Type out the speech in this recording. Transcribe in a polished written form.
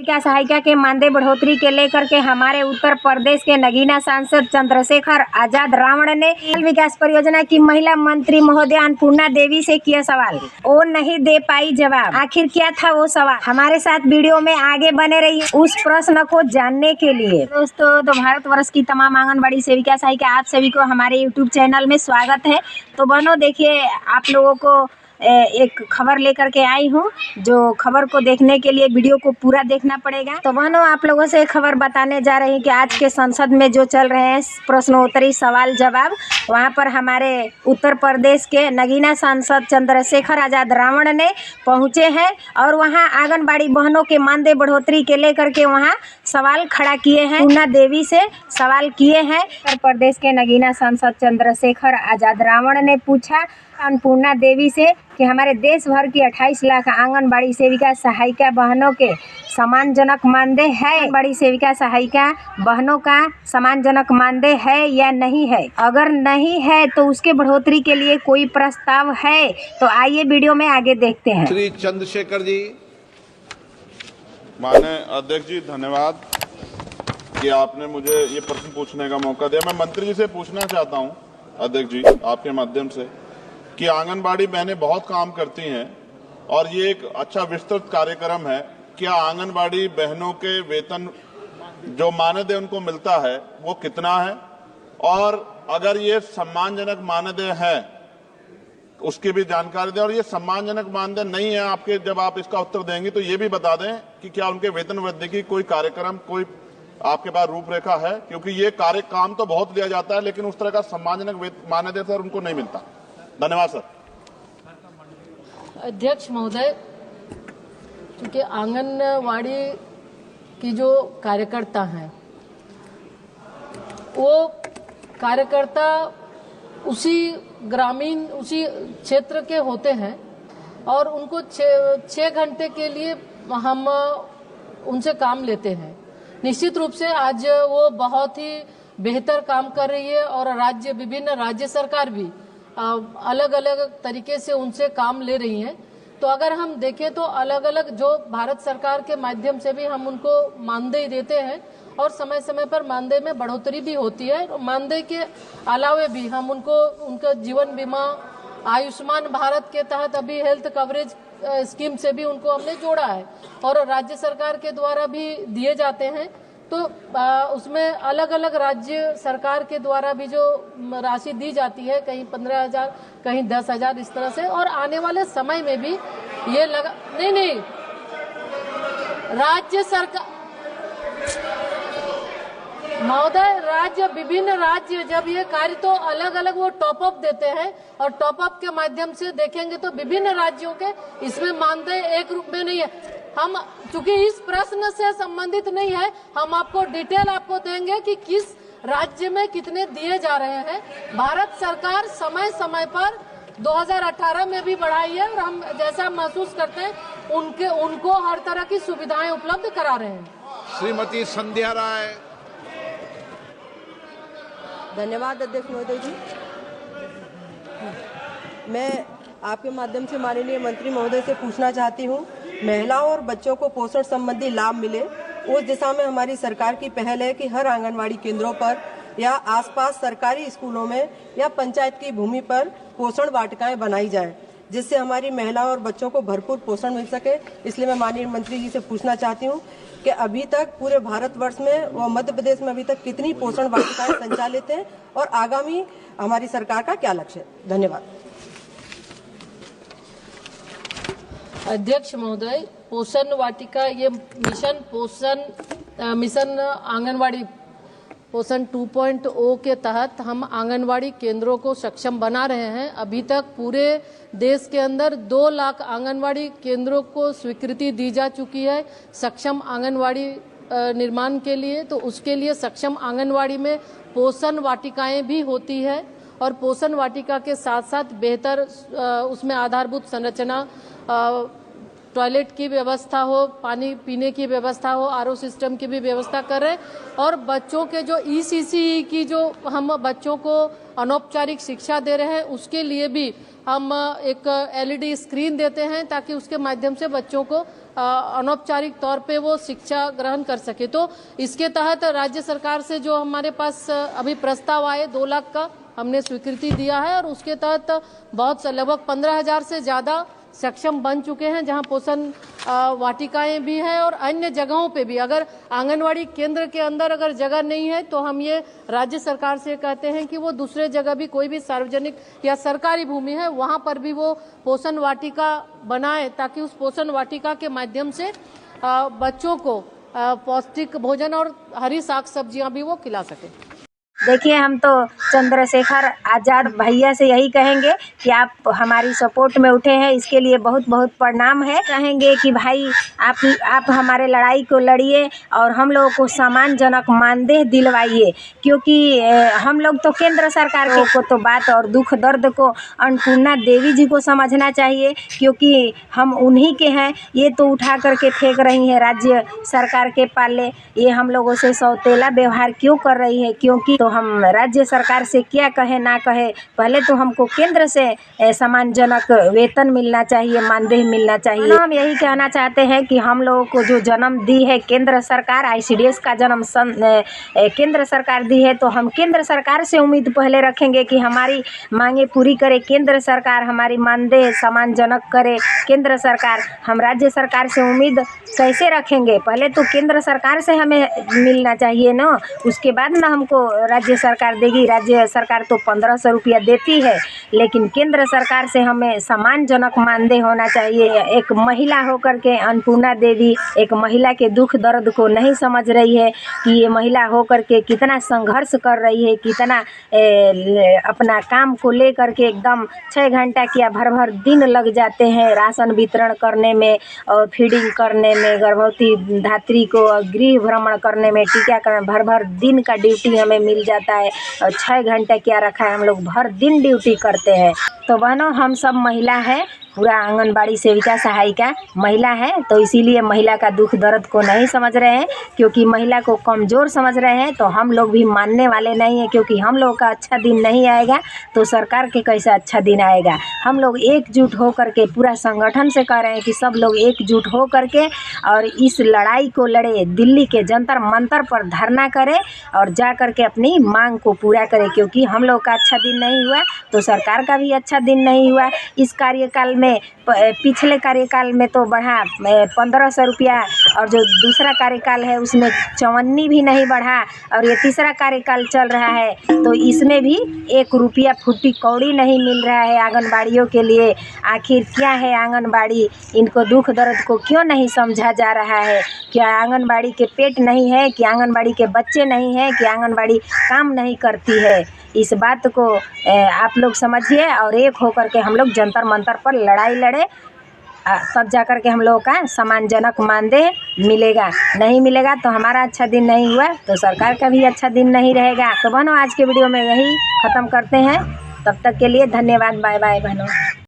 क्या सहायिका के मानदेय बढ़ोतरी के लेकर के हमारे उत्तर प्रदेश के नगीना सांसद चंद्रशेखर आजाद रावण ने बाल विकास परियोजना की महिला मंत्री महोदया अन्नपूर्णा देवी से किया सवाल। वो नहीं दे पाई जवाब। आखिर क्या था वो सवाल? हमारे साथ वीडियो में आगे बने रहिए उस प्रश्न को जानने के लिए। दोस्तों, तो भारतवर्ष की तमाम आंगनबाड़ी सेविका सहायिका आप सभी को हमारे यूट्यूब चैनल में स्वागत है। तो बहनों, देखिए, आप लोगों को एक खबर लेकर के आई हूँ, जो खबर को देखने के लिए वीडियो को पूरा देखना पड़ेगा। तो बहनों, आप लोगों से खबर बताने जा रही कि आज के संसद में जो चल रहे हैं प्रश्नोत्तरी सवाल जवाब, वहाँ पर हमारे उत्तर प्रदेश के नगीना सांसद चंद्रशेखर आजाद रावण ने पहुँचे हैं और वहाँ आंगनबाड़ी बहनों के मानदेय बढ़ोतरी के लेकर के वहाँ सवाल खड़ा किए हैं। अन्नपूर्णा देवी से सवाल किए हैं। उत्तर प्रदेश के नगीना सांसद चंद्रशेखर आजाद रावण ने पूछा अन्नपूर्णा देवी से कि हमारे देश भर की 28 लाख आंगनबाड़ी सेविका सहायिका बहनों के सम्मानजनक मानदेय है। आंगनबाड़ी सेविका सहायिका बहनों का सम्मानजनक मानदेय है या नहीं है? अगर नहीं है तो उसके बढ़ोतरी के लिए कोई प्रस्ताव है? तो आइए वीडियो में आगे देखते हैं। श्री चंद्रशेखर जी, माननीय अध्यक्ष जी, धन्यवाद कि आपने मुझे ये प्रश्न पूछने का मौका दिया। मैं मंत्री जी से पूछना चाहता हूँ अध्यक्ष जी, आपके माध्यम से, कि आंगनबाड़ी बहनें बहुत काम करती हैं और ये एक अच्छा विस्तृत कार्यक्रम है। क्या आंगनबाड़ी बहनों के वेतन जो मानदेय उनको मिलता है वो कितना है, और अगर ये सम्मानजनक मानदेय है उसकी भी जानकारी दें, और ये सम्मानजनक मानदेय नहीं है आपके, जब आप इसका उत्तर देंगे तो ये भी बता दें कि क्या उनके वेतन वृद्धि की कोई कार्यक्रम, कोई आपके पास रूपरेखा है, क्योंकि ये काम तो बहुत दिया जाता है लेकिन उस तरह का सम्मानजनक मानदेय सर उनको नहीं मिलता। धन्यवाद सर। अध्यक्ष महोदय, क्योंकि आंगनवाड़ी की जो कार्यकर्ता हैं वो कार्यकर्ता उसी क्षेत्र के होते हैं और उनको 6 घंटे के लिए हम उनसे काम लेते हैं। निश्चित रूप से आज वो बहुत ही बेहतर काम कर रही है और विभिन्न राज्य सरकार भी अलग अलग तरीके से उनसे काम ले रही हैं। तो अगर हम देखें तो अलग अलग जो भारत सरकार के माध्यम से भी हम उनको मानदेय देते हैं और समय समय पर मानदेय में बढ़ोतरी भी होती है। मानदेय के अलावे भी हम उनको उनका जीवन बीमा, आयुष्मान भारत के तहत अभी हेल्थ कवरेज स्कीम से भी उनको हमने जोड़ा है और राज्य सरकार के द्वारा भी दिए जाते हैं। तो उसमें अलग अलग राज्य सरकार के द्वारा भी जो राशि दी जाती है, कहीं 15,000, कहीं 10,000, इस तरह से। और आने वाले समय में भी ये नहीं राज्य सरकार महोदय, विभिन्न राज्य जब ये कार्य तो अलग अलग वो टॉप अप देते हैं और टॉप अप के माध्यम से देखेंगे तो विभिन्न राज्यों के इसमें मानदेय एक रूप में नहीं है। हम चूंकि इस प्रश्न से संबंधित नहीं है, हम आपको डिटेल आपको देंगे कि किस राज्य में कितने दिए जा रहे हैं। भारत सरकार समय समय पर 2018 में भी बढ़ाई है और हम जैसा महसूस करते हैं उनको हर तरह की सुविधाएं उपलब्ध करा रहे हैं। श्रीमती संध्या राय। धन्यवाद अध्यक्ष महोदय जी। मैं आपके माध्यम से माननीय मंत्री महोदय से पूछना चाहती हूँ, महिलाओं और बच्चों को पोषण संबंधी लाभ मिले, उस दिशा में हमारी सरकार की पहल है कि हर आंगनवाड़ी केंद्रों पर या आसपास सरकारी स्कूलों में या पंचायत की भूमि पर पोषण वाटिकाएं बनाई जाएं, जिससे हमारी महिलाओं और बच्चों को भरपूर पोषण मिल सके। इसलिए मैं माननीय मंत्री जी से पूछना चाहती हूँ कि अभी तक पूरे भारतवर्ष में व मध्य प्रदेश में अभी तक कितनी पोषण वाटिकाएं संचालित हैं और आगामी हमारी सरकार का क्या लक्ष्य है? धन्यवाद। अध्यक्ष महोदय, पोषण वाटिका ये मिशन आंगनवाड़ी पोषण 2.0 के तहत हम आंगनवाड़ी केंद्रों को सक्षम बना रहे हैं। अभी तक पूरे देश के अंदर 2 लाख आंगनवाड़ी केंद्रों को स्वीकृति दी जा चुकी है सक्षम आंगनवाड़ी निर्माण के लिए। तो उसके लिए सक्षम आंगनवाड़ी में पोषण वाटिकाएं भी होती है और पोषण वाटिका के साथ साथ बेहतर उसमें आधारभूत संरचना टॉयलेट की व्यवस्था हो, पानी पीने की व्यवस्था हो, आरओ सिस्टम की भी व्यवस्था कर रहे हैं। और बच्चों के जो ईसीसी की जो हम बच्चों को अनौपचारिक शिक्षा दे रहे हैं, उसके लिए भी हम एक एलईडी स्क्रीन देते हैं ताकि उसके माध्यम से बच्चों को अनौपचारिक तौर पे वो शिक्षा ग्रहण कर सके। तो इसके तहत राज्य सरकार से जो हमारे पास अभी प्रस्ताव आए 2 लाख का हमने स्वीकृति दिया है और उसके तहत बहुत लगभग 15,000 से ज्यादा सक्षम बन चुके हैं, जहां पोषण वाटिकाएं भी हैं। और अन्य जगहों पे भी अगर आंगनवाड़ी केंद्र के अंदर अगर जगह नहीं है तो हम ये राज्य सरकार से कहते हैं कि वो दूसरे जगह भी कोई भी सार्वजनिक या सरकारी भूमि है वहां पर भी वो पोषण वाटिका बनाए, ताकि उस पोषण वाटिका के माध्यम से बच्चों को पौष्टिक भोजन और हरी साग सब्जियां भी वो खिला सके। देखिए, हम तो चंद्रशेखर आज़ाद भैया से यही कहेंगे कि आप हमारी सपोर्ट में उठे हैं, इसके लिए बहुत बहुत प्रणाम है। कहेंगे कि भाई आप हमारे लड़ाई को लड़िए और हम लोगों को सम्मानजनक मानदेय दिलवाइए, क्योंकि हम लोग तो केंद्र सरकार को तो बात और दुख दर्द को अन्नपूर्णा देवी जी को समझना चाहिए, क्योंकि हम उन्हीं के हैं। ये तो उठा करके फेंक रही है राज्य सरकार के पाले। ये हम लोगों से सौतेला व्यवहार क्यों कर रही है? क्योंकि तो हम राज्य सरकार से क्या कहे ना कहे, पहले तो हमको केंद्र से सम्मानजनक वेतन मिलना चाहिए, मानदेय मिलना चाहिए। हम यही कहना चाहते हैं कि हम लोगों को जो जन्म दी है केंद्र सरकार, आईसीडीएस का जन्म केंद्र सरकार दी है, तो हम केंद्र सरकार से उम्मीद पहले रखेंगे कि हमारी मांगे पूरी करे केंद्र सरकार, हमारी मानदेय सम्मानजनक करे केंद्र सरकार। हम राज्य सरकार से उम्मीद कैसे रखेंगे? पहले तो केंद्र सरकार से हमें मिलना चाहिए ना, उसके बाद ना हमको राज्य सरकार देगी। राज्य सरकार तो 1500 रुपया देती है, लेकिन केंद्र सरकार से हमें सम्मानजनक मानदेय होना चाहिए। एक महिला होकर के अन्नपूर्णा देवी एक महिला के दुख दर्द को नहीं समझ रही है कि ये महिला होकर के कितना संघर्ष कर रही है, कितना अपना काम को लेकर के एकदम 6 घंटा क्या भर दिन लग जाते हैं राशन वितरण करने में और फीडिंग करने में, गर्भवती धात्री को गृह भ्रमण करने में, टीकाकरण, भर दिन का ड्यूटी हमें मिल जाता है। और 6 घंटे क्या रखा है, हम लोग भर दिन ड्यूटी करते हैं। तो बहनों, हम सब महिला हैं, पूरा आंगनबाड़ी सेविका सहायिका महिला है, तो इसीलिए महिला का दुख दर्द को नहीं समझ रहे हैं, क्योंकि महिला को कमज़ोर समझ रहे हैं। तो हम लोग भी मानने वाले नहीं हैं, क्योंकि हम लोग का अच्छा दिन नहीं आएगा तो सरकार के कैसे अच्छा दिन आएगा। हम लोग एकजुट हो करके, पूरा संगठन से कह रहे हैं कि सब लोग एकजुट हो करके और इस लड़ाई को लड़े, दिल्ली के जंतर मंतर पर धरना करें और जा करके अपनी मांग को पूरा करें, क्योंकि हम लोग का अच्छा दिन नहीं हुआ तो सरकार का भी अच्छा दिन नहीं हुआ। इस कार्यकाल में पिछले कार्यकाल में तो बढ़ा 1500 रुपया, और जो दूसरा कार्यकाल है उसमें 54 भी नहीं बढ़ा, और ये तीसरा कार्यकाल चल रहा है तो इसमें भी 1 रुपया फुटी कौड़ी नहीं मिल रहा है आंगनबाड़ियों के लिए। आखिर क्या है आंगनबाड़ी? इनको दुख दर्द को क्यों नहीं समझा जा रहा है? क्या आंगनबाड़ी के पेट नहीं है? कि आंगनबाड़ी के बच्चे नहीं हैं? कि आंगनबाड़ी काम नहीं करती है? इस बात को आप लोग समझिए और एक होकर के हम लोग जंतर मंतर पर लड़ाई लड़े, तब जा कर के हम लोगों का सम्मानजनक मानदेय मिलेगा। नहीं मिलेगा तो हमारा अच्छा दिन नहीं हुआ तो सरकार का भी अच्छा दिन नहीं रहेगा। तो बहनों, आज के वीडियो में यही ख़त्म करते हैं। तब तक के लिए धन्यवाद। बाय बाय बहनों।